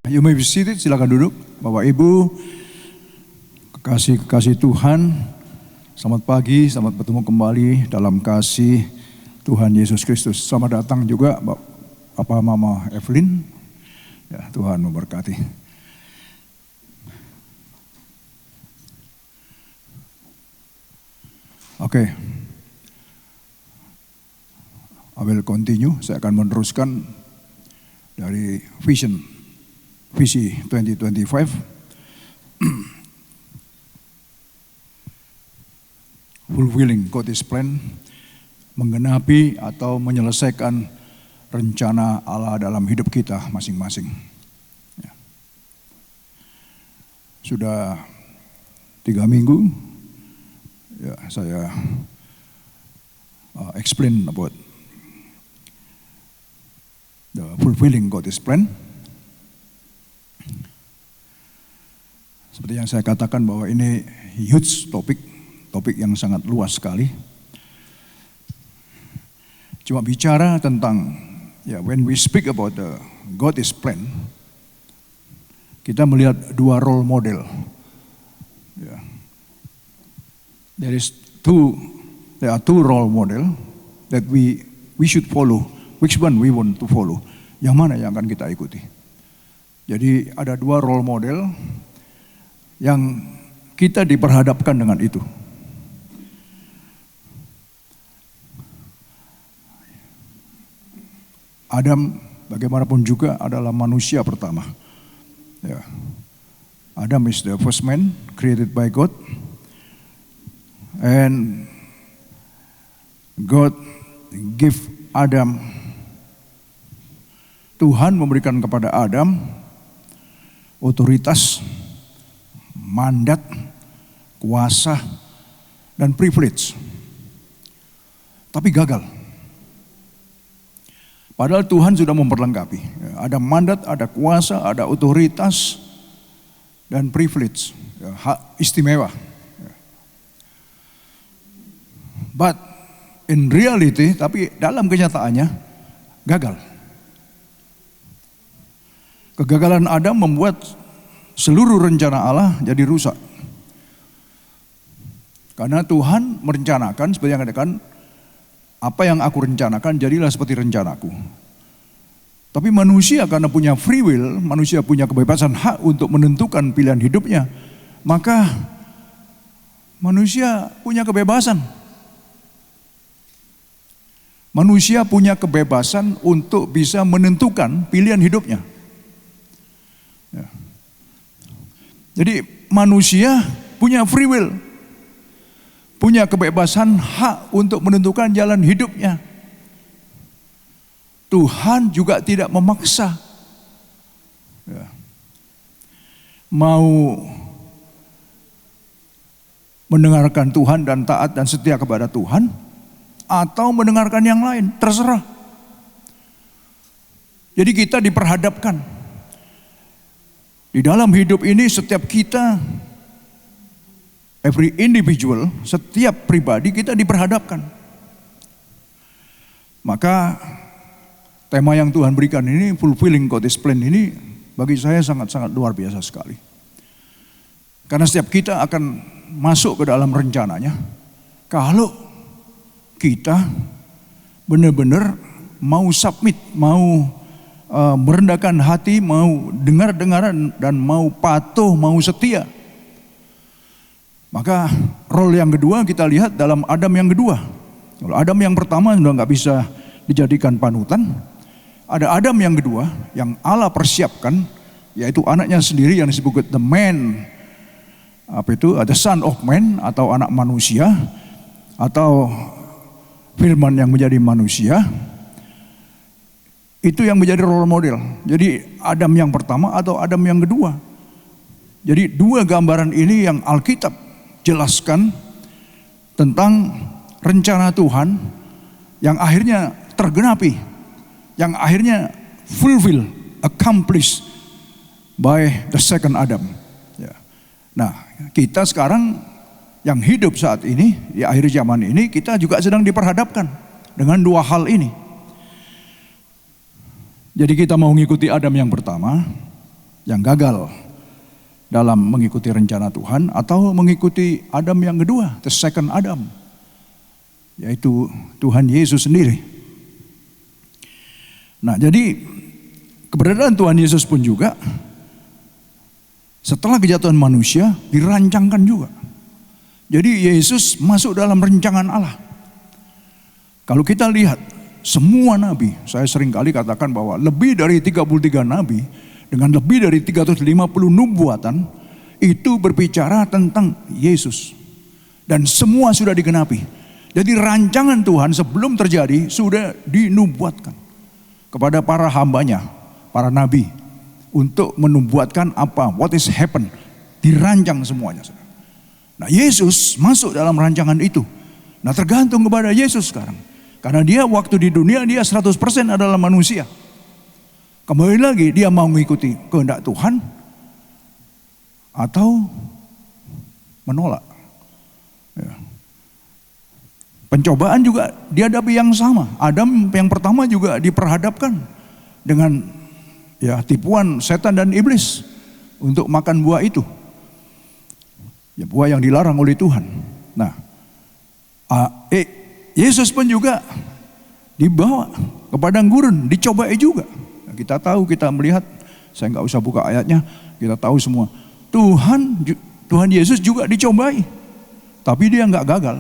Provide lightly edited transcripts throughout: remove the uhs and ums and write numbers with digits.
You may be seated, silakan duduk. Bapak Ibu, kekasih Tuhan, selamat pagi, selamat bertemu kembali dalam kasih Tuhan Yesus Kristus. Selamat datang juga Bapak Mama Evelyn. Ya, Tuhan memberkati. Oke. I will continue, saya akan meneruskan dari visi 2025. Fulfilling God's plan, menggenapi atau menyelesaikan rencana Allah dalam hidup kita masing-masing. Ya. Sudah 3 minggu ya, saya explain about the fulfilling God's plan. Seperti yang saya katakan bahwa ini huge topik yang sangat luas sekali. Cuma bicara tentang when we speak about the God's plan, kita melihat 2 role model. Ya. There are two role model that we should follow. Which one we want to follow? Yang mana yang akan kita ikuti? Jadi ada 2 role model yang kita diperhadapkan dengan itu. Adam bagaimanapun juga adalah manusia pertama. Ya. Adam is the first man created by God, and God give Adam. Tuhan memberikan kepada Adam otoritas, mandat, kuasa, dan privilege. Tapi gagal. Padahal Tuhan sudah memperlengkapi. Ada mandat, ada kuasa, ada otoritas, dan privilege. Hak istimewa. But in reality, tapi dalam kenyataannya gagal. Kegagalan Adam membuat seluruh rencana Allah jadi rusak. Karena Tuhan merencanakan, seperti yang katakan, apa yang aku rencanakan jadilah seperti rencanaku. Tapi manusia karena punya free will, manusia punya kebebasan hak untuk menentukan pilihan hidupnya, maka manusia punya kebebasan. Manusia punya kebebasan untuk bisa menentukan pilihan hidupnya. Ya. Jadi manusia punya free will, punya kebebasan hak untuk menentukan jalan hidupnya. Tuhan juga tidak memaksa. Ya. Mau mendengarkan Tuhan dan taat dan setia kepada Tuhan, atau mendengarkan yang lain, terserah. Jadi kita diperhadapkan. Di dalam hidup ini setiap kita, every individual, setiap pribadi kita diperhadapkan. Maka tema yang Tuhan berikan ini, fulfilling God's plan ini, bagi saya sangat-sangat luar biasa sekali. Karena setiap kita akan masuk ke dalam rencananya, kalau kita benar-benar mau submit, mau merendahkan hati, mau dengar-dengaran, dan mau patuh, mau setia. Maka role yang kedua kita lihat dalam Adam yang kedua. Kalau Adam yang pertama sudah nggak bisa dijadikan panutan, ada Adam yang kedua yang Allah persiapkan, yaitu anaknya sendiri yang disebut the man, the son of man, atau anak manusia, atau firman yang menjadi manusia. Itu yang menjadi role model. Jadi Adam yang pertama atau Adam yang kedua. Jadi 2 gambaran ini yang Alkitab jelaskan tentang rencana Tuhan yang akhirnya tergenapi, yang akhirnya fulfill, accomplished by the second Adam. Ya. Nah, kita sekarang yang hidup saat ini, di akhir zaman ini, kita juga sedang diperhadapkan dengan 2 hal ini. Jadi kita mau mengikuti Adam yang pertama, yang gagal dalam mengikuti rencana Tuhan atau mengikuti Adam yang kedua, the second Adam, yaitu Tuhan Yesus sendiri. Nah, jadi keberadaan Tuhan Yesus pun juga setelah kejatuhan manusia dirancangkan juga. Jadi Yesus masuk dalam rancangan Allah. Kalau kita lihat semua nabi, saya sering kali katakan bahwa lebih dari 33 nabi dengan lebih dari 350 nubuatan itu berbicara tentang Yesus. Dan semua sudah digenapi. Jadi rancangan Tuhan sebelum terjadi sudah dinubuatkan kepada para hambanya, para nabi, untuk menubuatkan apa, what is happen, dirancang semuanya. Nah, Yesus masuk dalam rancangan itu. Nah, tergantung kepada Yesus sekarang. Karena dia waktu di dunia dia 100% adalah manusia. Kembali lagi, dia mau mengikuti kehendak Tuhan atau menolak. Ya. Pencobaan juga dihadapi yang sama. Adam yang pertama juga diperhadapkan dengan tipuan setan dan iblis untuk makan buah itu. Ya, buah yang dilarang oleh Tuhan. Nah, Yesus pun juga dibawa ke padang gurun, dicobai juga. Nah, kita tahu, kita melihat, saya nggak usah buka ayatnya, kita tahu semua. Tuhan Yesus juga dicobai, tapi dia nggak gagal.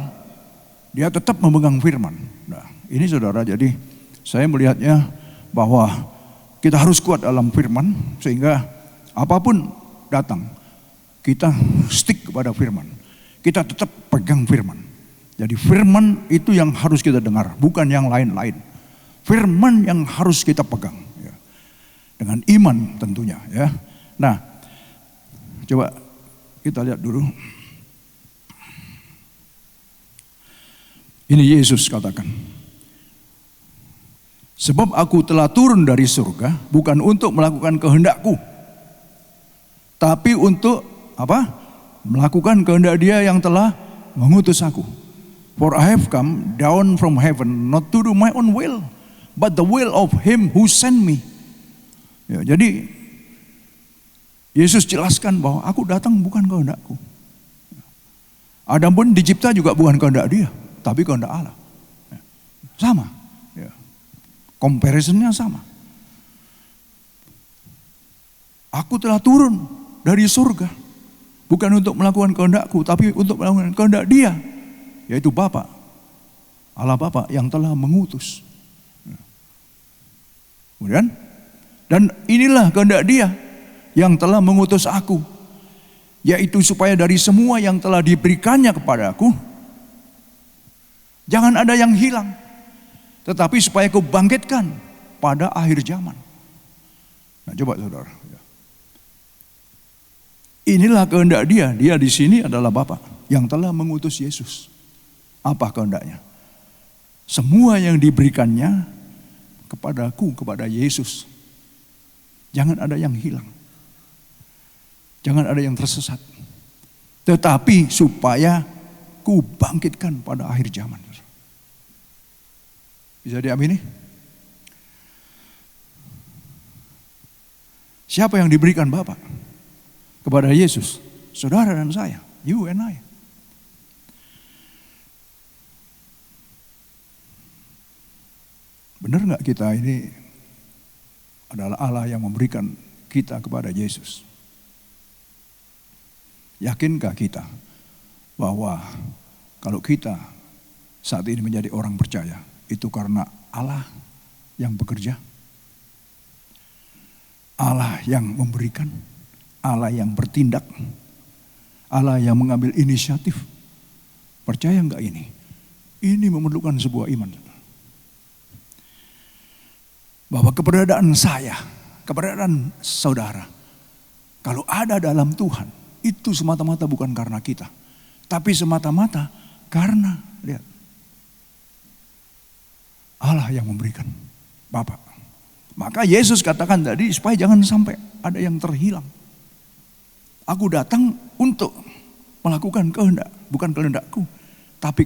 Dia tetap memegang firman. Nah, ini saudara, jadi saya melihatnya bahwa kita harus kuat dalam firman, sehingga apapun datang, kita stick kepada firman. Kita tetap pegang firman. Jadi firman itu yang harus kita dengar, bukan yang lain-lain. Firman yang harus kita pegang, ya. Dengan iman tentunya, ya. Nah, coba kita lihat dulu. Ini Yesus katakan, sebab aku telah turun dari surga bukan untuk melakukan kehendakku, tapi untuk apa? Melakukan kehendak Dia yang telah mengutus aku. For I have come down from heaven not to do my own will, but the will of Him who sent me. Ya, jadi Yesus jelaskan bahwa aku datang bukan kehendakku. Adam pun dicipta juga bukan kehendak dia, tapi kehendak Allah. Ya, sama. Ya. Comparisonnya sama. Aku telah turun dari surga bukan untuk melakukan kehendakku, tapi untuk melakukan kehendak Dia, yaitu Bapa, Allah Bapa yang telah mengutus. Kemudian, dan inilah kehendak Dia yang telah mengutus aku, yaitu supaya dari semua yang telah diberikannya kepadaku, jangan ada yang hilang, tetapi supaya aku bangkitkan pada akhir zaman. Nah, coba saudara, inilah kehendak Dia. Dia di sini adalah Bapa yang telah mengutus Yesus. Apa kehendaknya? Semua yang diberikannya kepadaku, kepada Yesus, jangan ada yang hilang, jangan ada yang tersesat, tetapi supaya ku bangkitkan pada akhir zaman. Bisa diamini? Siapa yang diberikan Bapa kepada Yesus? Saudara dan saya, you and I. Benar nggak kita ini adalah Allah yang memberikan kita kepada Yesus? Yakinkah kita bahwa kalau kita saat ini menjadi orang percaya, itu karena Allah yang bekerja? Allah yang memberikan, Allah yang bertindak, Allah yang mengambil inisiatif. Percaya enggak ini? Ini memerlukan sebuah iman. Bahwa keberadaan saya, keberadaan saudara, kalau ada dalam Tuhan, itu semata-mata bukan karena kita, tapi semata-mata karena, lihat, Allah yang memberikan, Bapa. Maka Yesus katakan tadi, supaya jangan sampai ada yang terhilang. Aku datang untuk melakukan kehendak, bukan kehendakku, tapi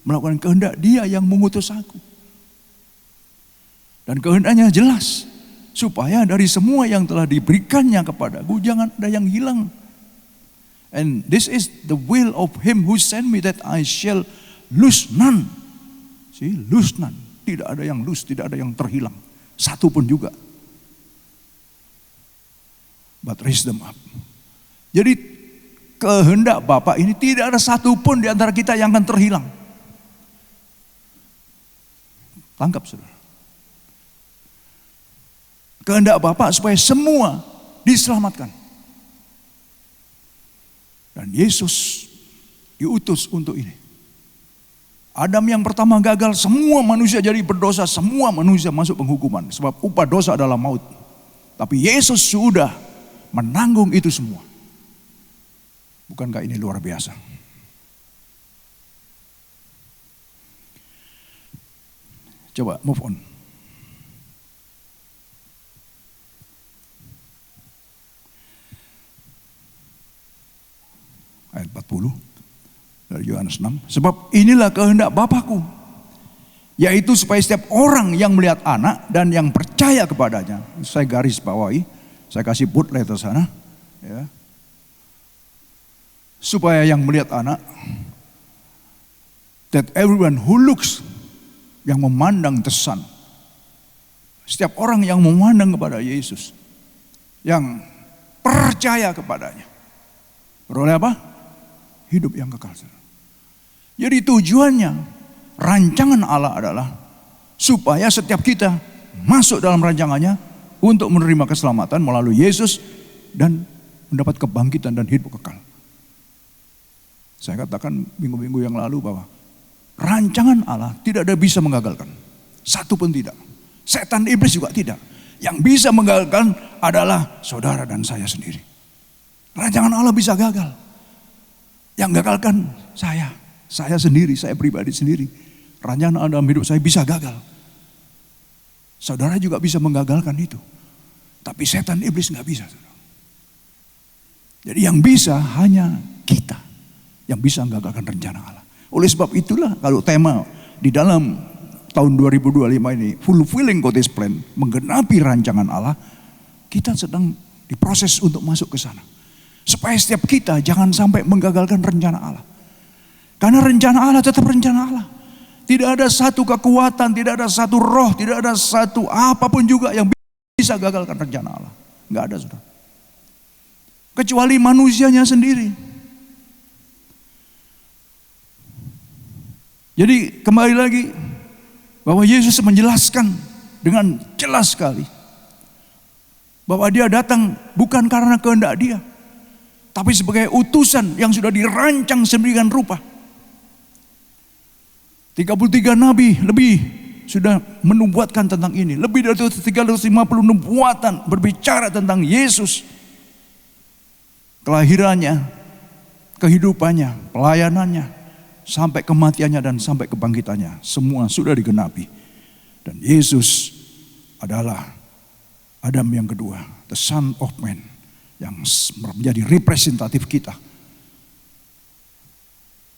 melakukan kehendak Dia yang mengutus aku. Dan kehendaknya jelas, supaya dari semua yang telah diberikannya kepadaku jangan ada yang hilang. And this is the will of him who sent me, that I shall lose none. See, lose none. Tidak ada yang lose, tidak ada yang terhilang. Satu pun juga. But raise them up. Jadi kehendak Bapa ini tidak ada satu pun di antara kita yang akan terhilang. Tangkap saudara. Kehendak Bapa supaya semua diselamatkan. Dan Yesus diutus untuk ini. Adam yang pertama gagal, semua manusia jadi berdosa, semua manusia masuk penghukuman. Sebab upah dosa adalah maut. Tapi Yesus sudah menanggung itu semua. Bukankah ini luar biasa? Coba move on. Ayat 40 dari Yohanes 6. Sebab inilah kehendak Bapakku, yaitu supaya setiap orang yang melihat anak dan yang percaya kepadanya, saya garis bawahi, saya kasih bootletter sana, ya. Supaya yang melihat anak, that everyone who looks, yang memandang the Son, setiap orang yang memandang kepada Yesus, yang percaya kepadanya, beroleh apa? Hidup yang kekal. Jadi tujuannya, rancangan Allah adalah supaya setiap kita masuk dalam rancangannya untuk menerima keselamatan melalui Yesus dan mendapat kebangkitan dan hidup kekal. Saya katakan minggu-minggu yang lalu bahwa rancangan Allah tidak ada bisa mengagalkan. Satu pun tidak. Setan iblis juga tidak. Yang bisa mengagalkan adalah saudara dan saya sendiri. Rancangan Allah bisa gagal. Yang gagalkan saya sendiri, saya pribadi sendiri. Rancangan Allah dalam hidup saya bisa gagal. Saudara juga bisa menggagalkan itu. Tapi setan iblis nggak bisa. Jadi yang bisa hanya kita. Yang bisa menggagalkan rencana Allah. Oleh sebab itulah kalau tema di dalam tahun 2025 ini, fulfilling God's plan, menggenapi rancangan Allah, kita sedang diproses untuk masuk ke sana. Supaya setiap kita jangan sampai menggagalkan rencana Allah. Karena rencana Allah tetap rencana Allah. Tidak ada satu kekuatan, tidak ada satu roh, tidak ada satu apapun juga yang bisa gagalkan rencana Allah. Enggak ada, saudara. Kecuali manusianya sendiri. Jadi kembali lagi bahwa Yesus menjelaskan dengan jelas sekali bahwa dia datang bukan karena kehendak dia, tapi sebagai utusan yang sudah dirancang sedemikian rupa. 33 nabi lebih sudah menubuatkan tentang ini. Lebih dari 350 nubuatan berbicara tentang Yesus. Kelahirannya, kehidupannya, pelayanannya, sampai kematiannya dan sampai kebangkitannya. Semua sudah digenapi. Dan Yesus adalah Adam yang kedua, the Son of Man, yang menjadi representatif kita.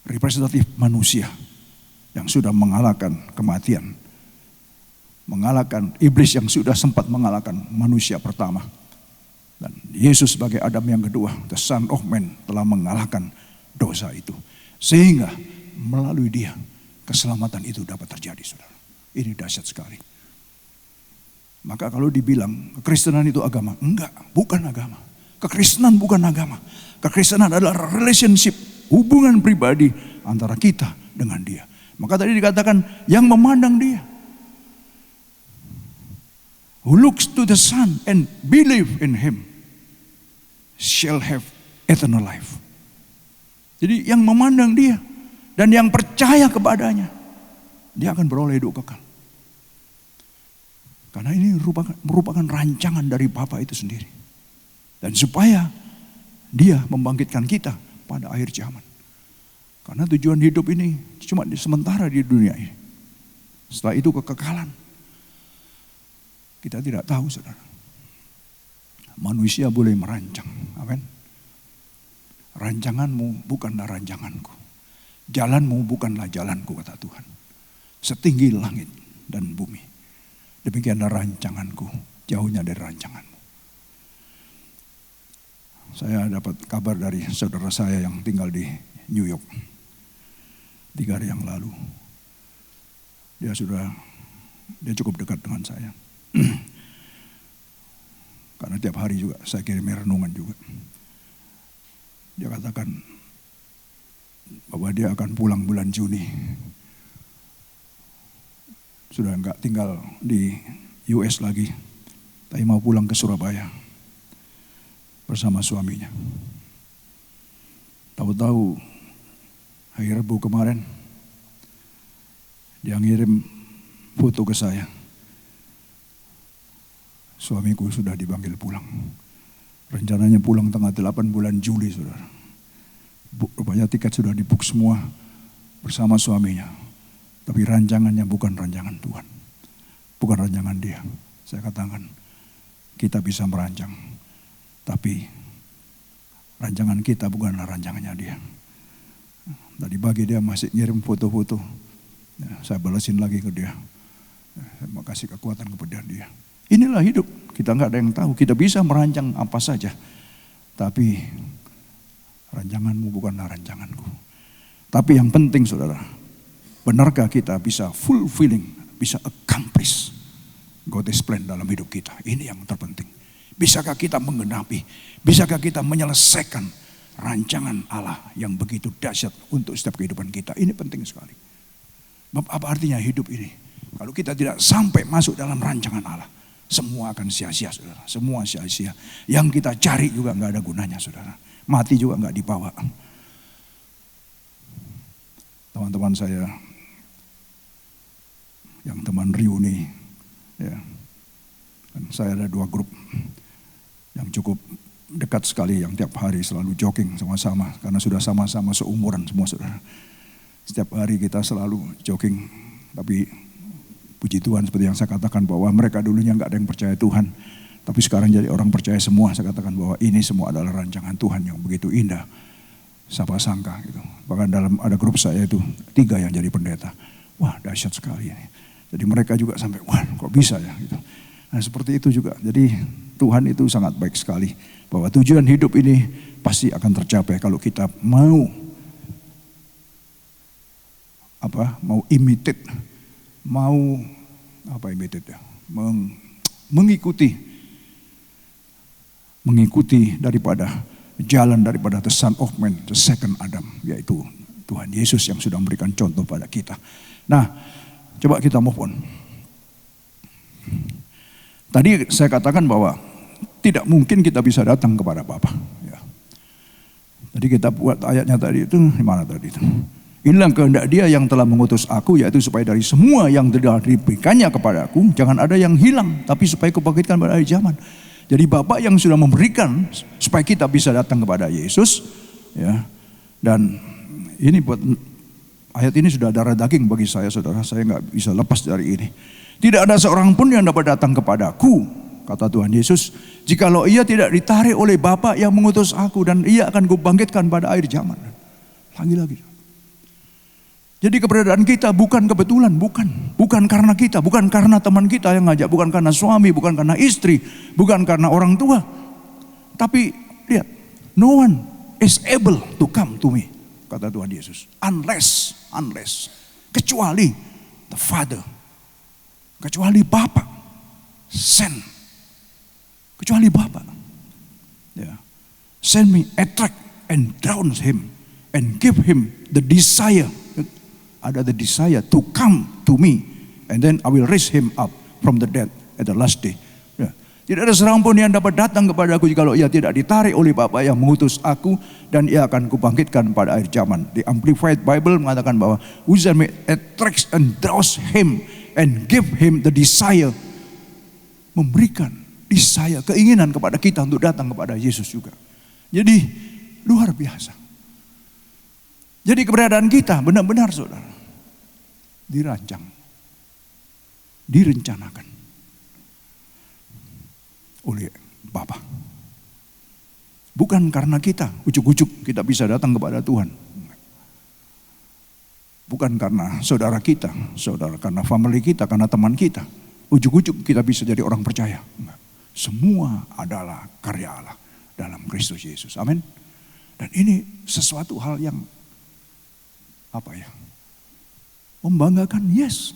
Representatif manusia yang sudah mengalahkan kematian. Mengalahkan iblis yang sudah sempat mengalahkan manusia pertama. Dan Yesus sebagai Adam yang kedua, the Son of Man, telah mengalahkan dosa itu. Sehingga melalui dia keselamatan itu dapat terjadi, saudara. Ini dahsyat sekali. Maka kalau dibilang kekristenan itu agama, enggak, bukan agama. Kekristenan bukan agama. Kekristenan adalah relationship, hubungan pribadi antara kita dengan dia. Maka tadi dikatakan yang memandang dia, who looks to the Son and believe in him shall have eternal life. Jadi yang memandang dia dan yang percaya kepadanya, dia akan beroleh hidup kekal. Karena ini merupakan rancangan dari Bapa itu sendiri. Dan supaya dia membangkitkan kita pada akhir zaman. Karena tujuan hidup ini cuma sementara di dunia ini. Setelah itu kekekalan. Kita tidak tahu, saudara. Manusia boleh merancang. Amin. Rancanganmu bukanlah rancanganku. Jalanmu bukanlah jalanku, kata Tuhan. Setinggi langit dan bumi. Demikianlah rancanganku jauhnya dari rancanganmu. Saya dapat kabar dari saudara saya yang tinggal di New York 3 hari yang lalu. Dia cukup dekat dengan saya. Karena tiap hari juga saya kirim renungan juga. Dia katakan bahwa dia akan pulang bulan Juni. Sudah enggak tinggal di US lagi, tapi mau pulang ke Surabaya bersama suaminya. Tahu-tahu hari Rabu kemarin dia ngirim foto ke saya. Suamiku sudah dipanggil pulang. Rencananya pulang tanggal 8 bulan Juli, saudara. Rupanya tiket sudah dibook semua bersama suaminya. Tapi rancangannya bukan rancangan Tuhan. Bukan rancangan dia. Saya katakan, kita bisa merancang. Tapi rancangan kita bukanlah rancangannya dia. Tadi pagi dia masih ngirim foto-foto. Ya, saya balasin lagi ke dia. Saya mau kasih kekuatan kepada dia. Inilah hidup. Kita nggak ada yang tahu. Kita bisa merancang apa saja. Tapi rancanganmu bukanlah rancanganku. Tapi yang penting saudara, benarkah kita bisa fulfilling, bisa accomplish God's plan dalam hidup kita? Ini yang terpenting. Bisakah kita menggenapi, bisakah kita menyelesaikan rancangan Allah yang begitu dahsyat untuk setiap kehidupan kita? Ini penting sekali. Apa artinya hidup ini? Kalau kita tidak sampai masuk dalam rancangan Allah, semua akan sia-sia, saudara. Semua sia-sia. Yang kita cari juga nggak ada gunanya, saudara. Mati juga nggak dibawa. Teman-teman saya, yang teman reuni, ya, dan saya ada 2 grup yang cukup dekat sekali, yang tiap hari selalu jogging sama-sama, karena sudah sama-sama seumuran semua, saudara. Setiap hari kita selalu jogging, tapi puji Tuhan seperti yang saya katakan bahwa mereka dulunya nggak ada yang percaya Tuhan. Tapi sekarang jadi orang percaya semua. Saya katakan bahwa ini semua adalah rancangan Tuhan yang begitu indah. Siapa sangka gitu. Bahkan dalam ada grup saya itu 3 yang jadi pendeta. Wah, dahsyat sekali ini. Jadi mereka juga sampai, wah kok bisa ya gitu. Nah seperti itu juga. Jadi Tuhan itu sangat baik sekali. Bahwa tujuan hidup ini pasti akan tercapai kalau kita mau imitate. Mengikuti daripada jalan daripada the Son of Man, the second Adam, yaitu Tuhan Yesus yang sudah memberikan contoh pada kita. Nah, coba kita move on. Tadi saya katakan bahwa tidak mungkin kita bisa datang kepada Bapa. Ya. Tadi kita buat ayatnya tadi itu, di mana tadi itu? Inilah kehendak Dia yang telah mengutus aku, yaitu supaya dari semua yang telah diberikannya kepada aku, jangan ada yang hilang, tapi supaya kubangkitkan pada akhir zaman. Jadi Bapa yang sudah memberikan supaya kita bisa datang kepada Yesus, ya. Dan ini buat ayat ini sudah darah daging bagi saya, saudara. Saya nggak bisa lepas dari ini. Tidak ada seorang pun yang dapat datang kepadaku, kata Tuhan Yesus, jikalau ia tidak ditarik oleh Bapa yang mengutus aku, dan ia akan kubangkitkan pada akhir zaman. Lagi-lagi. Jadi keberadaan kita bukan kebetulan, bukan karena kita, bukan karena teman kita yang ngajak, bukan karena suami, bukan karena istri, bukan karena orang tua. Tapi lihat, no one is able to come to me, kata Tuhan Yesus. Unless, kecuali the Father, kecuali Bapa, send, kecuali Bapa. Yeah. Send me, attract and drown him, and give him the desire. Ada the desire to come to me, and then I will raise him up from the dead at the last day. Ya. Tidak ada seorang pun yang dapat datang kepada aku jikalau ia tidak ditarik oleh Bapa yang mengutus aku, dan ia akan kubangkitkan pada akhir zaman. The Amplified Bible mengatakan bahwa whoever attracts and draws him and give him the desire, memberikan desire, keinginan kepada kita untuk datang kepada Yesus juga. Jadi luar biasa. Jadi keberadaan kita benar-benar saudara dirancang, direncanakan oleh Bapa. Bukan karena kita, ujuk-ujuk kita bisa datang kepada Tuhan. Bukan karena saudara kita, karena family kita, karena teman kita. Ujuk-ujuk kita bisa jadi orang percaya. Enggak. Semua adalah karya Allah dalam Kristus Yesus. Amin. Dan ini sesuatu hal yang membanggakan. Yes.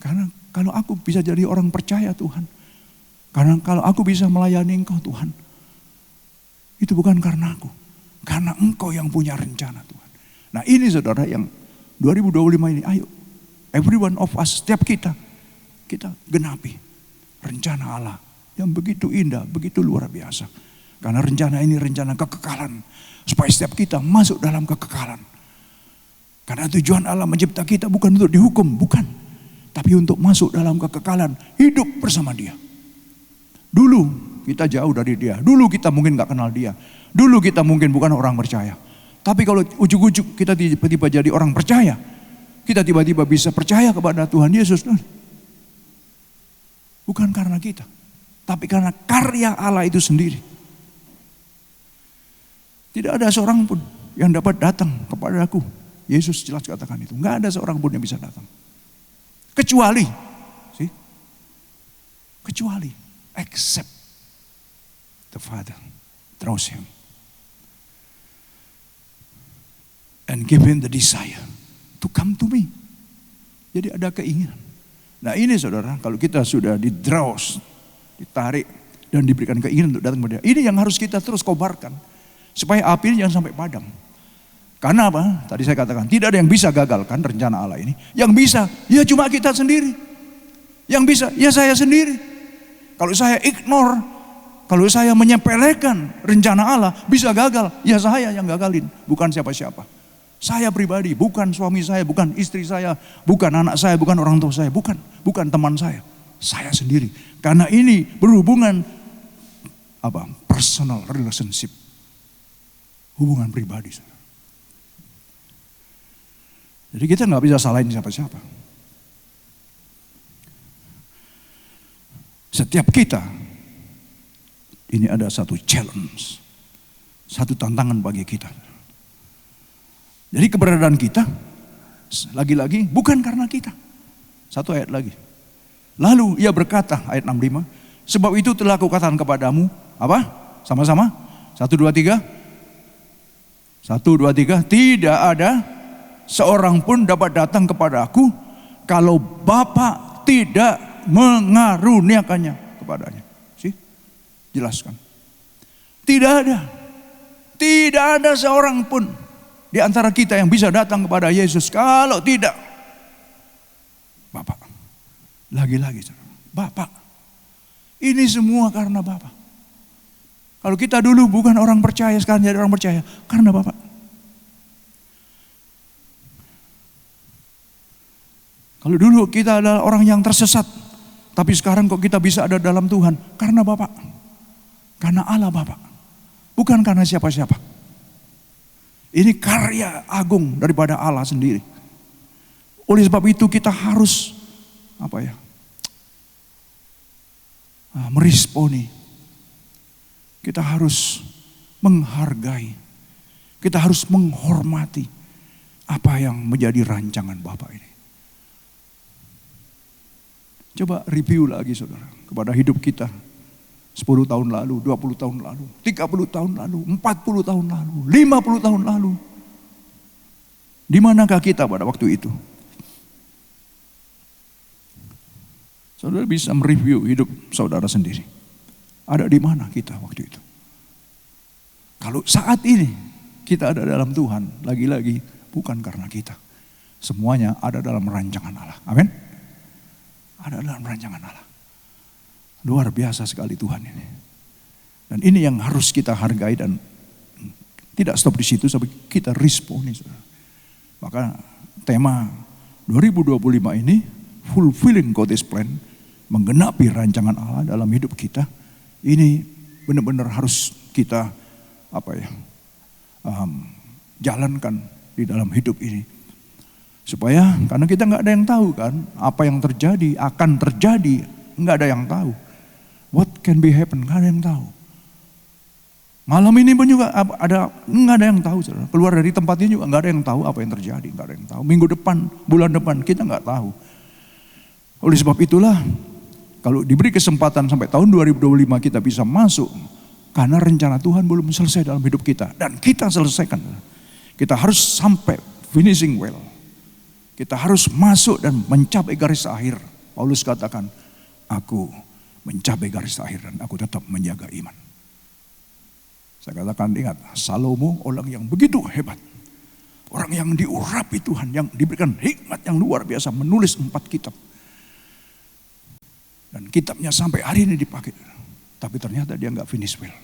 Karena kalau aku bisa jadi orang percaya Tuhan, karena kalau aku bisa melayani Engkau Tuhan, itu bukan karena aku, karena Engkau yang punya rencana Tuhan. Nah ini saudara yang 2025 ini, ayo every one of us, setiap kita genapi rencana Allah yang begitu indah, begitu luar biasa. Karena rencana ini rencana kekekalan, supaya setiap kita masuk dalam kekekalan. Karena tujuan Allah mencipta kita bukan untuk dihukum, bukan. Tapi untuk masuk dalam kekekalan, hidup bersama Dia. Dulu kita jauh dari Dia, dulu kita mungkin gak kenal Dia. Dulu kita mungkin bukan orang percaya. Tapi kalau ujuk-ujuk kita tiba-tiba jadi orang percaya, kita tiba-tiba bisa percaya kepada Tuhan Yesus. Bukan karena kita, tapi karena karya Allah itu sendiri. Tidak ada seorang pun yang dapat datang kepada aku. Yesus jelas katakan itu. Gak ada seorang pun yang bisa datang. Kecuali except the Father draws him. And give him the desire to come to me. Jadi ada keinginan. Nah ini saudara, kalau kita sudah di-draws, ditarik dan diberikan keinginan untuk datang kepada Dia, ini yang harus kita terus kobarkan. Supaya api ini jangan sampai padam. Karena apa? Tadi saya katakan, tidak ada yang bisa gagalkan rencana Allah ini. Yang bisa, ya cuma kita sendiri. Yang bisa, ya saya sendiri. Kalau saya ignore, kalau saya menyepelekan rencana Allah, bisa gagal. Ya saya yang gagalin, bukan siapa-siapa. Saya pribadi, bukan suami saya, bukan istri saya, bukan anak saya, bukan orang tua saya, bukan teman saya. Saya sendiri. Karena ini berhubungan personal relationship. Hubungan pribadi. Jadi kita nggak bisa salahin siapa-siapa. Setiap kita, ini ada satu challenge, satu tantangan bagi kita. Jadi keberadaan kita, lagi-lagi bukan karena kita. Satu ayat lagi. Lalu ia berkata, ayat 65, sebab itu telah kukatakan kepadamu, apa? Sama-sama, 1, 2, 3. 1, 2, 3, tidak ada seorang pun dapat datang kepada aku kalau Bapa tidak mengaruniakannya kepadanya. Jelaskan. Tidak ada seorang pun di antara kita yang bisa datang kepada Yesus kalau tidak Bapa. Lagi-lagi Bapa. Ini semua karena Bapa. Kalau kita dulu bukan orang percaya, sekarang jadi orang percaya karena Bapa. Kalau dulu kita adalah orang yang tersesat, tapi sekarang kok kita bisa ada dalam Tuhan karena Bapa. Karena Allah Bapa. Bukan karena siapa-siapa. Ini karya agung daripada Allah sendiri. Oleh sebab itu kita harus meresponi. Kita harus menghargai, kita harus menghormati apa yang menjadi rancangan Bapa ini. Coba review lagi saudara, kepada hidup kita 10 tahun lalu, 20 tahun lalu, 30 tahun lalu, 40 tahun lalu, 50 tahun lalu. Di manakah kita pada waktu itu? Saudara bisa mereview hidup saudara sendiri. Ada di mana kita waktu itu? Kalau saat ini kita ada dalam Tuhan, lagi-lagi bukan karena kita. Semuanya ada dalam rancangan Allah. Amin. Ada dalam rancangan Allah. Luar biasa sekali Tuhan ini. Dan ini yang harus kita hargai dan tidak stop di situ, sampai kita responi. Maka tema 2025 ini fulfilling God's plan, menggenapi rancangan Allah dalam hidup kita. Ini benar-benar harus kita jalankan di dalam hidup ini. Supaya karena kita nggak ada yang tahu kan apa yang terjadi, akan terjadi, nggak ada yang tahu. What can be happen, nggak ada yang tahu. Malam ini pun juga nggak ada yang tahu. Keluar dari tempat ini juga nggak ada yang tahu apa yang terjadi, nggak ada yang tahu. Minggu depan, bulan depan kita nggak tahu. Oleh sebab itulah Kalau diberi kesempatan sampai tahun 2025 kita bisa masuk, karena rencana Tuhan belum selesai dalam hidup kita. Dan kita selesaikan. Kita harus sampai finishing well. Kita harus masuk dan mencapai garis akhir. Paulus katakan, aku mencapai garis akhir dan aku tetap menjaga iman. Saya katakan, ingat, Salomo orang yang begitu hebat. Orang yang diurapi Tuhan, yang diberikan hikmat yang luar biasa, menulis 4 kitab. Dan kitabnya sampai hari ini dipakai. Tapi ternyata dia nggak finish well.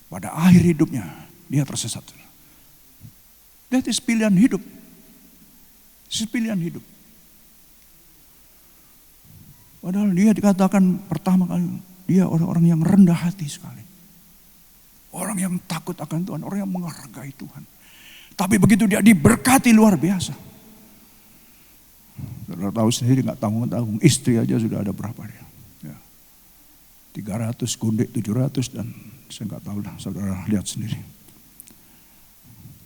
Pada akhir hidupnya, dia tersesat. That is pilihan hidup. Pilihan hidup. Padahal dia dikatakan pertama kali, dia orang-orang yang rendah hati sekali. Orang yang takut akan Tuhan, orang yang menghargai Tuhan. Tapi begitu dia diberkati luar biasa. Saudara tahu sendiri, nggak tanggung-tanggung, istri aja sudah ada berapa dia. Ya. 300, gundek 700 dan saya nggak tahu lah, saudara lihat sendiri.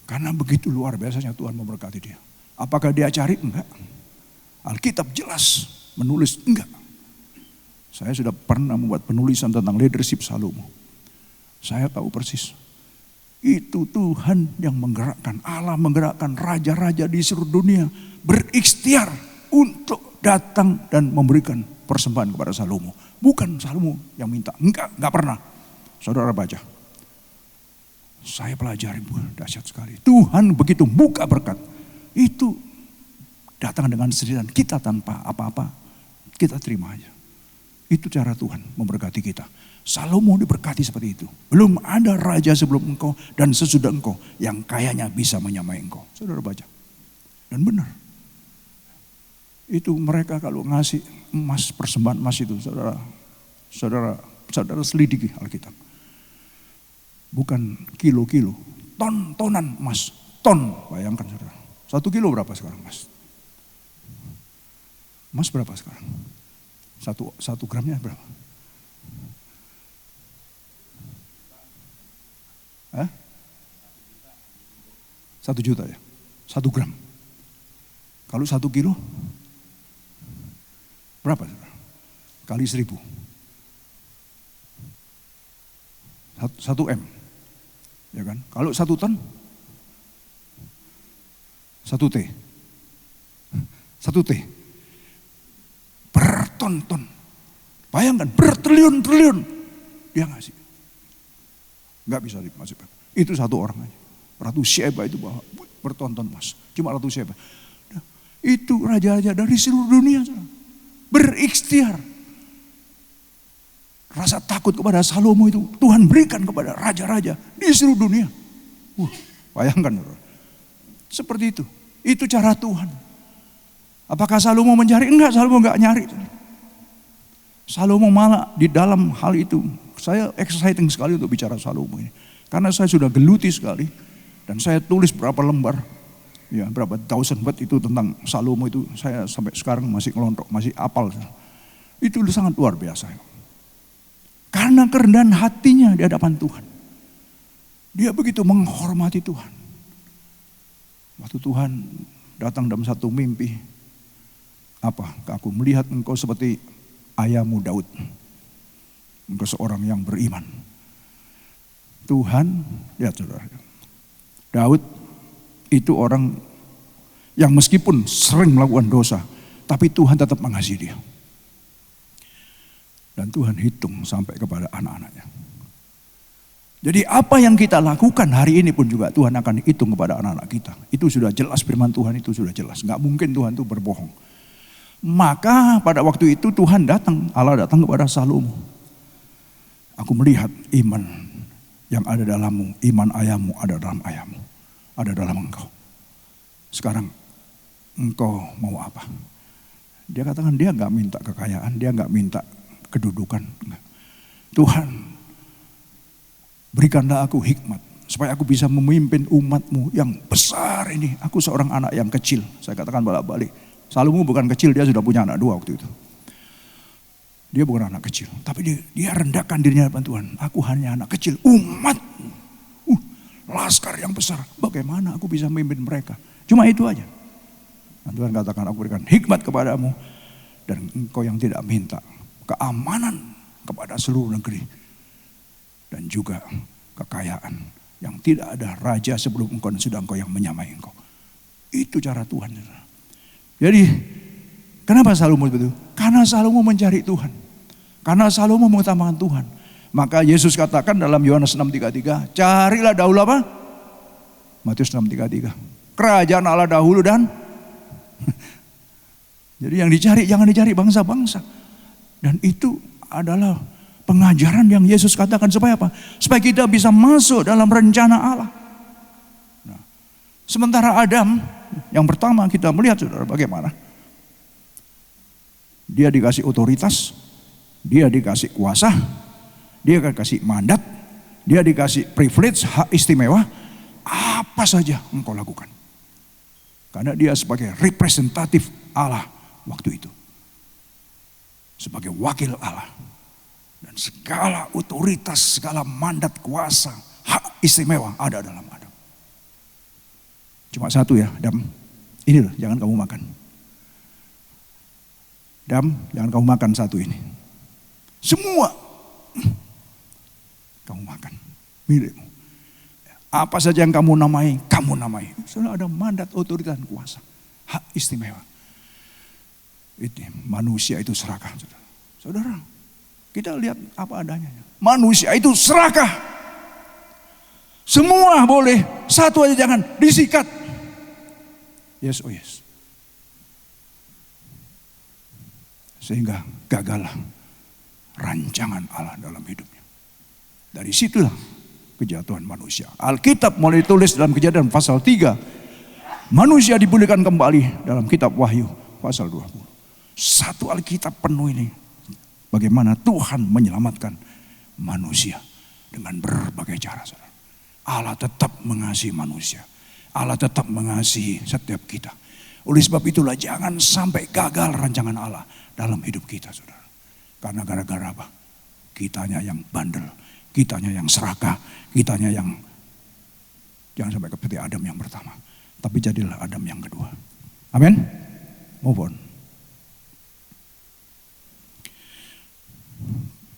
Karena begitu luar biasanya Tuhan memberkati dia. Apakah dia cari? Enggak. Alkitab jelas menulis enggak. Saya sudah pernah membuat penulisan tentang leadership Salomo. Saya tahu persis. Itu Tuhan yang menggerakkan, Allah menggerakkan raja-raja di seluruh dunia berikhtiar untuk datang dan memberikan persembahan kepada Salomo. Bukan Salomo yang minta, enggak pernah. Saudara baca. Saya pelajari, dahsyat sekali. Tuhan begitu buka berkat, itu datang dengan sendirian, kita tanpa apa-apa, kita terima aja. Itu cara Tuhan memberkati kita. Salomo diberkati seperti itu. Belum ada raja sebelum engkau dan sesudah engkau yang kayaknya bisa menyamai engkau. Saudara baca. Dan benar. Itu mereka kalau ngasih emas, persembahan emas itu, saudara selidiki Alkitab. Bukan kilo-kilo, ton-tonan emas, ton, bayangkan saudara. 1 kilo berapa sekarang emas? Emas berapa sekarang? Satu gramnya berapa? Hah? 1 juta ya? 1 gram. Kalau 1 kilo, berapa saudara? Kali 1000. 1 M. Ya kan? Kalau 1 ton, 1 T. 1 T. Berton-ton. Bayangkan, bertriliun-triliun. Dia ngasih. Gak bisa dimasukkan. Itu 1 orang aja. Ratu Sheba itu bawa bertonton emas. Cuma Ratu Sheba. Itu raja-raja dari seluruh dunia. Berikhtiar. Rasa takut kepada Salomo itu Tuhan berikan kepada raja-raja di seluruh dunia. Bayangkan. Seperti itu. Itu cara Tuhan. Apakah Salomo mencari? Enggak, Salomo enggak nyari. Salomo malah di dalam hal itu. Saya exciting sekali untuk bicara Salomo ini. Karena saya sudah geluti sekali. Dan saya tulis berapa lembar. Ya, berapa thousand word itu tentang Salomo itu. Saya sampai sekarang masih ngelontok, masih apal. Itu sangat luar biasa. Karena kerendahan hatinya di hadapan Tuhan. Dia begitu menghormati Tuhan. Waktu Tuhan datang dalam satu mimpi. Aku melihat engkau seperti ayahmu Daud. Engkau seorang yang beriman. Tuhan, lihat saudara. Daud itu orang yang meskipun sering melakukan dosa. Tapi Tuhan tetap mengasihi dia. Dan Tuhan hitung sampai kepada anak-anaknya. Jadi apa yang kita lakukan hari ini pun juga Tuhan akan hitung kepada anak-anak kita. Itu sudah jelas, firman Tuhan itu sudah jelas. Gak mungkin Tuhan itu berbohong. Maka pada waktu itu Tuhan datang, Allah datang kepada Salomo. Aku melihat iman yang ada dalammu, iman ayahmu ada dalam ayahmu, ada dalam engkau. Sekarang engkau mau apa? Dia katakan dia gak minta kekayaan, dia gak minta kedudukan. Tuhan, berikanlah aku hikmat supaya aku bisa memimpin umatmu yang besar ini. Aku seorang anak yang kecil. Saya katakan balik-balik. Salomo bukan kecil, dia sudah punya anak 2 waktu itu. Dia bukan anak kecil, tapi dia rendahkan dirinya depan Tuhan. Aku hanya anak kecil, umat, laskar yang besar. Bagaimana aku bisa memimpin mereka? Cuma itu aja. Dan Tuhan katakan, aku berikan hikmat kepadamu dan engkau yang tidak minta keamanan kepada seluruh negeri, dan juga kekayaan yang tidak ada raja sebelum engkau dan sudah engkau yang menyamai engkau. Itu cara Tuhan. Jadi kenapa Salomo begitu? Karena Salomo mencari Tuhan. Karena Salomo mengutamakan Tuhan. Maka Yesus katakan dalam Yohanes 6:33, carilah dahulu apa? Matius 6:33. Kerajaan Allah dahulu dan jadi yang dicari, jangan dicari bangsa-bangsa. Dan itu adalah pengajaran yang Yesus katakan supaya apa? Supaya kita bisa masuk dalam rencana Allah. Nah, sementara Adam yang pertama kita melihat saudara bagaimana. Dia dikasih otoritas, dia dikasih kuasa, dia dikasih mandat, dia dikasih privilege, hak istimewa. Apa saja engkau lakukan. Karena dia sebagai representatif Allah waktu itu. Sebagai wakil Allah. Dan segala otoritas, segala mandat, kuasa, hak istimewa ada dalam Adam. Cuma satu ya, Adam. Ini loh, jangan kamu makan. Adam, jangan kamu makan satu ini. Semua kamu makan. Milikmu. Apa saja yang kamu namai, kamu namai. Soalnya ada mandat, otoritas, kuasa, hak istimewa. Itu manusia itu serakah, saudara. Saudara, kita lihat apa adanya. Manusia itu serakah. Semua boleh, satu aja jangan, disikat. Yes, oh yes. Sehingga gagallah rancangan Allah dalam hidupnya. Dari situlah kejatuhan manusia. Alkitab mulai ditulis dalam Kejadian pasal 3. Manusia dipulihkan kembali dalam kitab Wahyu pasal 20. Satu Alkitab penuh ini. Bagaimana Tuhan menyelamatkan manusia dengan berbagai cara. Saudara. Allah tetap mengasihi manusia. Allah tetap mengasihi setiap kita. Oleh sebab itulah jangan sampai gagal rancangan Allah dalam hidup kita, saudara. Karena gara-gara apa? Kitanya yang bandel, kitanya yang serakah, kitanya yang jangan sampai seperti Adam yang pertama. Tapi jadilah Adam yang kedua. Amin. Move on.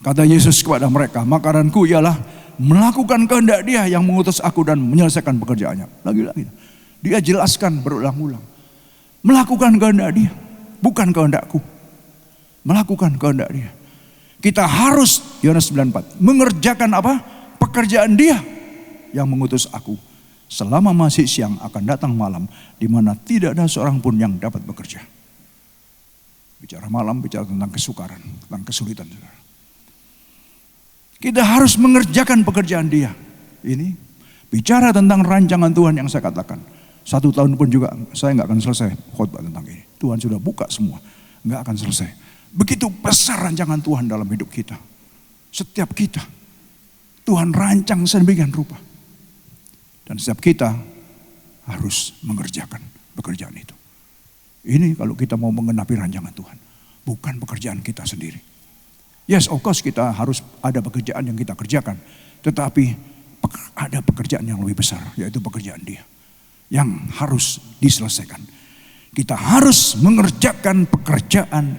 Kata Yesus kepada mereka, makananku ialah melakukan kehendak Dia yang mengutus aku dan menyelesaikan pekerjaannya. Lagi-lagi. Dia jelaskan berulang-ulang. Melakukan kehendak Dia, bukan kehendakku. Melakukan kehendak Dia. Kita harus, Yohanes 9:4, mengerjakan apa? Pekerjaan Dia yang mengutus aku. Selama masih siang akan datang malam, di mana tidak ada seorang pun yang dapat bekerja. Bicara malam, bicara tentang kesukaran, tentang kesulitan. Kita harus mengerjakan pekerjaan Dia. Ini bicara tentang rancangan Tuhan yang saya katakan. 1 tahun pun juga saya nggak akan selesai khotbah tentang ini. Tuhan sudah buka semua, nggak akan selesai. Begitu besar rancangan Tuhan dalam hidup kita. Setiap kita, Tuhan rancang sedemikian rupa. Dan setiap kita harus mengerjakan pekerjaan itu. Ini kalau kita mau menggenapi rancangan Tuhan. Bukan pekerjaan kita sendiri. Yes, of course kita harus ada pekerjaan yang kita kerjakan. Tetapi ada pekerjaan yang lebih besar, yaitu pekerjaan Dia. Yang harus diselesaikan. Kita harus mengerjakan pekerjaan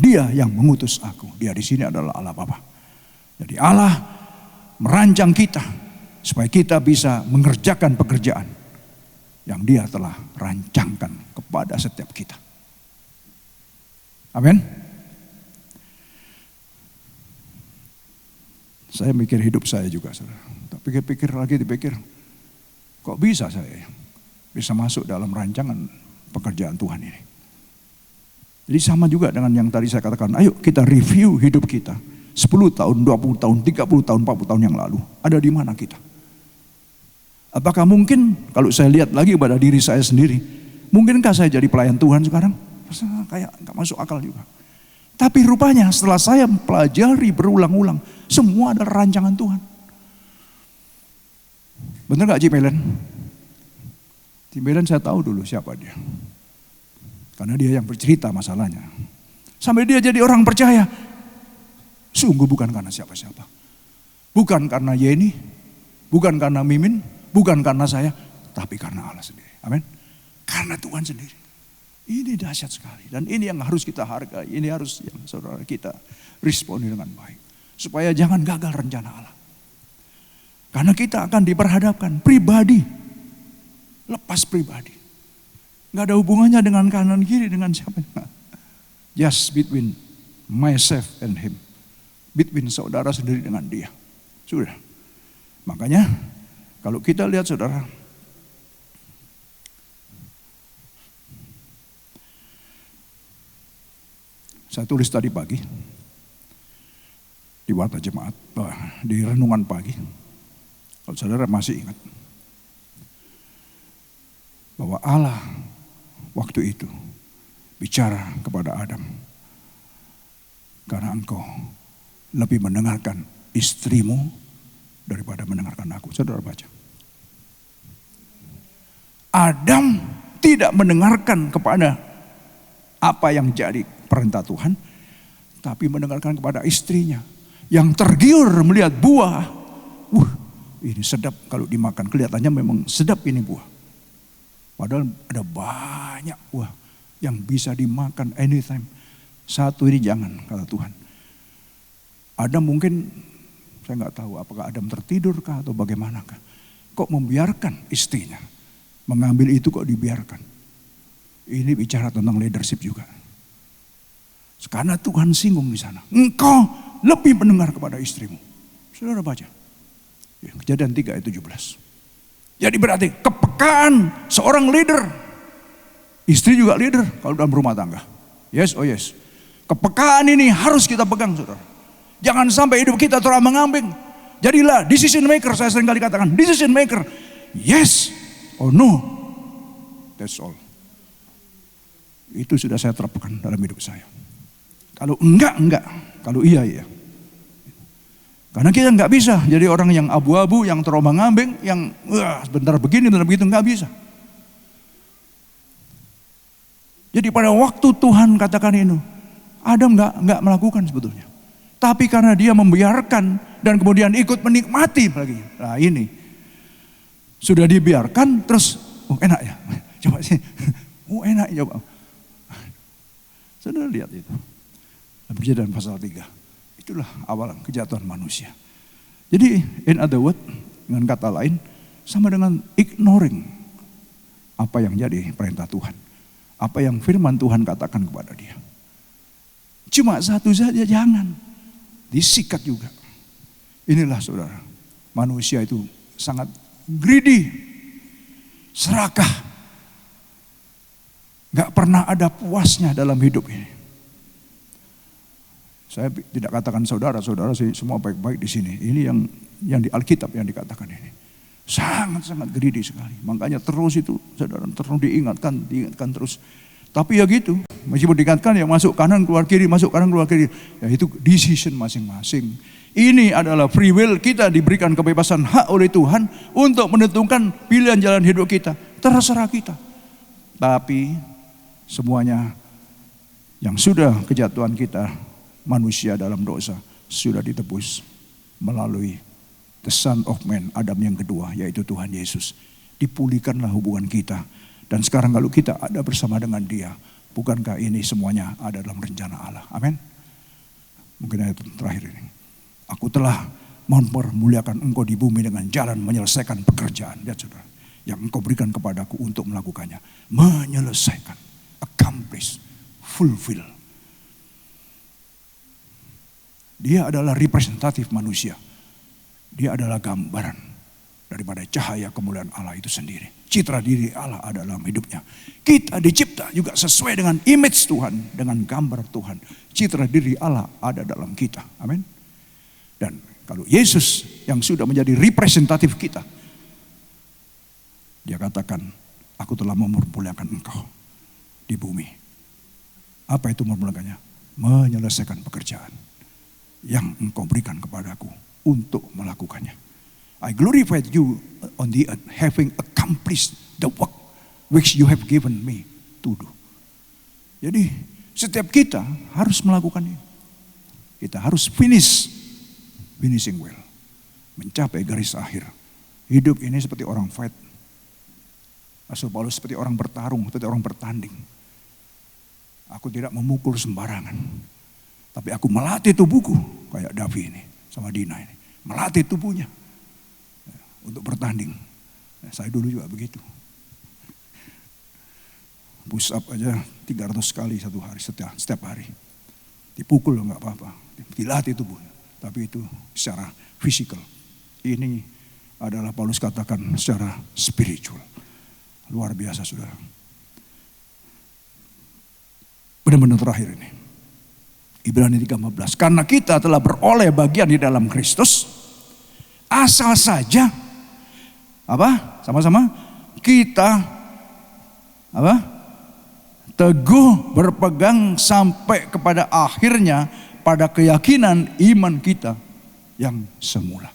Dia yang mengutus aku. Dia di sini adalah Allah Bapa. Jadi Allah merancang kita supaya kita bisa mengerjakan pekerjaan yang Dia telah rancangkan kepada setiap kita. Amin. Saya mikir hidup saya juga, saudara. Pikir-pikir lagi, dipikir, kok bisa saya bisa masuk dalam rancangan pekerjaan Tuhan ini. Jadi sama juga dengan yang tadi saya katakan, ayo kita review hidup kita. 10 tahun, 20 tahun, 30 tahun, 40 tahun yang lalu. Ada di mana kita? Apakah mungkin kalau saya lihat lagi pada diri saya sendiri, mungkinkah saya jadi pelayan Tuhan sekarang? Kayak gak masuk akal juga. Tapi rupanya setelah saya mempelajari berulang-ulang, semua adalah rancangan Tuhan. Benar gak Cimelen? Cimelen saya tahu dulu siapa dia. Karena dia yang bercerita masalahnya. Sampai dia jadi orang percaya. Sungguh bukan karena siapa-siapa. Bukan karena Yeni, bukan karena Mimin, bukan karena saya, tapi karena Allah sendiri. Amin. Karena Tuhan sendiri. Ini dahsyat sekali. Dan ini yang harus kita hargai. Ini harus yang saudara kita responi dengan baik. Supaya jangan gagal rencana Allah. Karena kita akan diperhadapkan pribadi. Lepas pribadi. Gak ada hubungannya dengan kanan kiri, dengan siapa. Just between myself and him. Between saudara sendiri dengan dia. Sudah. Makanya kalau kita lihat saudara. Saya tulis tadi pagi. Di warta jemaat. Di renungan pagi. Kalau saudara masih ingat. Bahwa Allah waktu itu bicara kepada Adam. Karena engkau lebih mendengarkan istrimu daripada mendengarkan aku. Saudara baca. Adam tidak mendengarkan kepada apa yang jadi perintah Tuhan. Tapi mendengarkan kepada istrinya. Yang tergiur melihat buah. Ini sedap kalau dimakan. Kelihatannya memang sedap ini buah. Padahal ada banyak buah yang bisa dimakan anytime. Satu ini jangan, kata Tuhan. Adam mungkin, saya nggak tahu apakah Adam tertidurkah atau bagaimanakah. Kok membiarkan istrinya mengambil itu, kok dibiarkan. Ini bicara tentang leadership juga. Karena Tuhan singgung di sana. Engkau lebih mendengar kepada istrimu. Saudara baca. Kejadian 3 ayat 17. Jadi berarti kepekaan seorang leader. Istri juga leader kalau dalam rumah tangga. Yes, oh yes. Kepekaan ini harus kita pegang saudara. Jangan sampai hidup kita terombang-ambing. Jadilah decision maker, saya sering kali katakan. Decision maker. Yes or no. That's all. Itu sudah saya terapkan dalam hidup saya. Kalau enggak. Kalau iya. Karena kita nggak bisa jadi orang yang abu-abu, yang terombang-ambing, yang sebentar begini, sebentar begitu, nggak bisa. Jadi pada waktu Tuhan katakan ini, Adam nggak melakukan sebetulnya. Tapi karena dia membiarkan dan kemudian ikut menikmati lagi. Nah ini sudah dibiarkan, terus enak ya, coba sih, enak coba. Sudah lihat itu. Kejadian pasal 3. Itulah awal kejatuhan manusia. Jadi in other word, dengan kata lain, sama dengan ignoring apa yang jadi perintah Tuhan. Apa yang firman Tuhan katakan kepada dia. Cuma satu saja, jangan. Disikat juga. Inilah saudara, manusia itu sangat greedy, serakah. Gak pernah ada puasnya dalam hidup ini. Saya tidak katakan saudara sih semua baik-baik di sini. Ini yang di Alkitab yang dikatakan ini. Sangat-sangat greedy sekali. Makanya terus itu saudara terus diingatkan terus. Tapi ya gitu, meskipun diingatkan ya masuk kanan keluar kiri, masuk kanan keluar kiri. Ya itu decision masing-masing. Ini adalah free will, kita diberikan kebebasan hak oleh Tuhan untuk menentukan pilihan jalan hidup kita. Terserah kita. Tapi semuanya yang sudah kejatuhan kita, manusia dalam dosa sudah ditebus melalui the Son of Man, Adam yang kedua, yaitu Tuhan Yesus. Dipulihkanlah hubungan kita. Dan sekarang kalau kita ada bersama dengan dia, bukankah ini semuanya ada dalam rencana Allah? Amin. Mungkin ayat terakhir ini. Aku telah mempermuliakan engkau di bumi dengan jalan menyelesaikan pekerjaan. Lihat saudara, yang engkau berikan kepadaku untuk melakukannya. Menyelesaikan, accomplish, fulfill. Dia adalah representatif manusia. Dia adalah gambaran daripada cahaya kemuliaan Allah itu sendiri. Citra diri Allah ada dalam hidupnya. Kita dicipta juga sesuai dengan image Tuhan, dengan gambar Tuhan. Citra diri Allah ada dalam kita. Amin. Dan kalau Yesus yang sudah menjadi representatif kita, dia katakan, aku telah mempermuliakan engkau di bumi. Apa itu mempermuliakannya? Menyelesaikan pekerjaan yang engkau berikan kepadaku untuk melakukannya. I glorified you on the earth, having accomplished the work which you have given me to do. Jadi setiap kita harus melakukan ini. Kita harus finishing well. Mencapai garis akhir. Hidup ini seperti orang fight. Rasul Paulus seperti orang bertarung, seperti orang bertanding. Aku tidak memukul sembarangan. Tapi aku melatih tubuhku. Kayak Davi ini sama Dina ini. Melatih tubuhnya untuk bertanding. Saya dulu juga begitu. Push up aja 300 kali satu hari, setiap hari. Dipukul nggak apa-apa. Dilatih tubuhnya. Tapi itu secara fisikal. Ini adalah Paulus katakan secara spiritual. Luar biasa, saudara. Benar-benar terakhir ini. Ibrani 13. Karena kita telah beroleh bagian di dalam Kristus. Asal saja. Apa? Sama-sama. Kita. Apa? Teguh berpegang sampai kepada akhirnya. Pada keyakinan iman kita yang semula.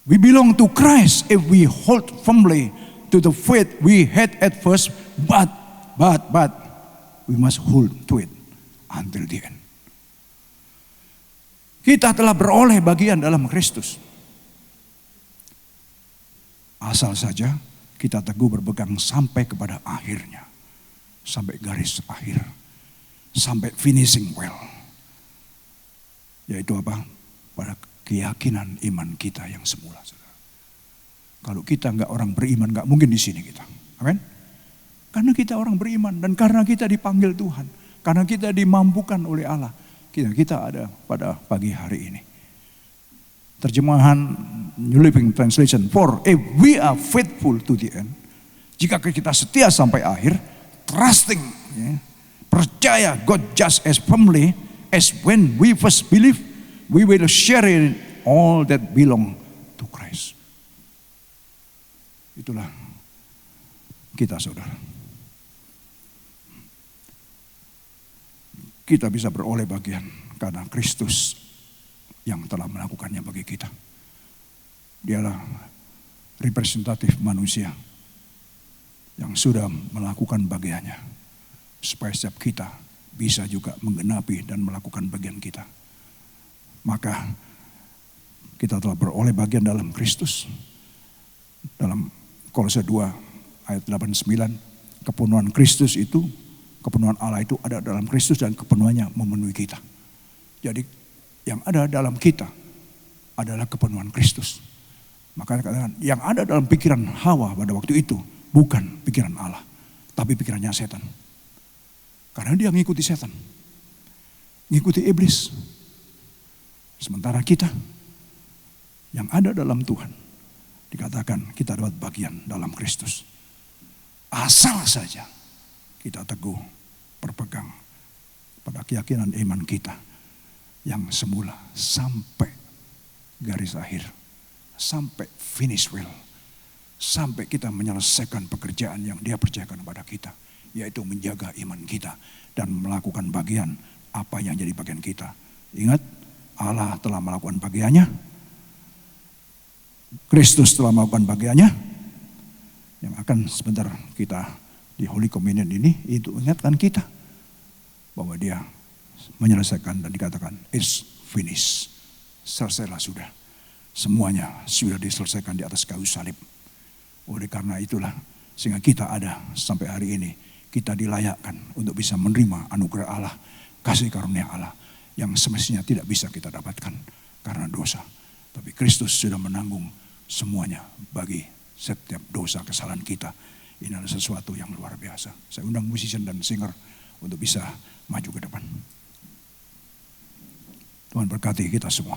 We belong to Christ if we hold firmly to the faith we had at first, but we must hold to it until the end. Kita telah beroleh bagian dalam Kristus. Asal saja kita teguh berpegang sampai kepada akhirnya. Sampai garis akhir. Sampai finishing well. Yaitu apa? Pada keyakinan iman kita yang semula. Saudara. Kalau kita nggak orang beriman, nggak mungkin di sini kita. Amin. Karena kita orang beriman dan karena kita dipanggil Tuhan, karena kita dimampukan oleh Allah, kita ada pada pagi hari ini. Terjemahan New Living Translation. For if we are faithful to the end, jika kita setia sampai akhir, trusting, percaya God just as firmly as when we first believe, we will share in all that belong to Christ. Itulah kita, saudara. Kita bisa beroleh bagian karena Kristus yang telah melakukannya bagi kita. Dialah representatif manusia yang sudah melakukan bagiannya. Supaya setiap kita bisa juga menggenapi dan melakukan bagian kita. Maka kita telah beroleh bagian dalam Kristus. Dalam Kolose 2 ayat 8-9, kepenuhan Kristus itu, kepenuhan Allah itu ada dalam Kristus dan kepenuhannya memenuhi kita. Jadi yang ada dalam kita adalah kepenuhan Kristus. Maka katakan yang ada dalam pikiran Hawa pada waktu itu bukan pikiran Allah, tapi pikirannya setan. Karena dia mengikuti setan. Mengikuti iblis. Sementara kita yang ada dalam Tuhan. Dikatakan kita dapat bagian dalam Kristus. Asal saja kita teguh berpegang pada keyakinan iman kita. Yang semula sampai garis akhir. Sampai finish well. Sampai kita menyelesaikan pekerjaan yang dia percayakan kepada kita. Yaitu menjaga iman kita dan melakukan bagian apa yang jadi bagian kita. Ingat, Allah telah melakukan bagiannya. Kristus telah melakukan bagiannya. Yang akan sebentar kita di Holy Communion ini itu ingatkan kita bahwa dia menyelesaikan dan dikatakan it's finished. Selesailah sudah. Semuanya sudah diselesaikan di atas kayu salib. Oleh karena itulah sehingga kita ada sampai hari ini. Kita dilayakkan untuk bisa menerima anugerah Allah, kasih karunia Allah yang semestinya tidak bisa kita dapatkan karena dosa. Tapi Kristus sudah menanggung semuanya bagi setiap dosa kesalahan kita. Ini adalah sesuatu yang luar biasa. Saya undang musician dan singer untuk bisa maju ke depan. Tuhan berkati kita semua.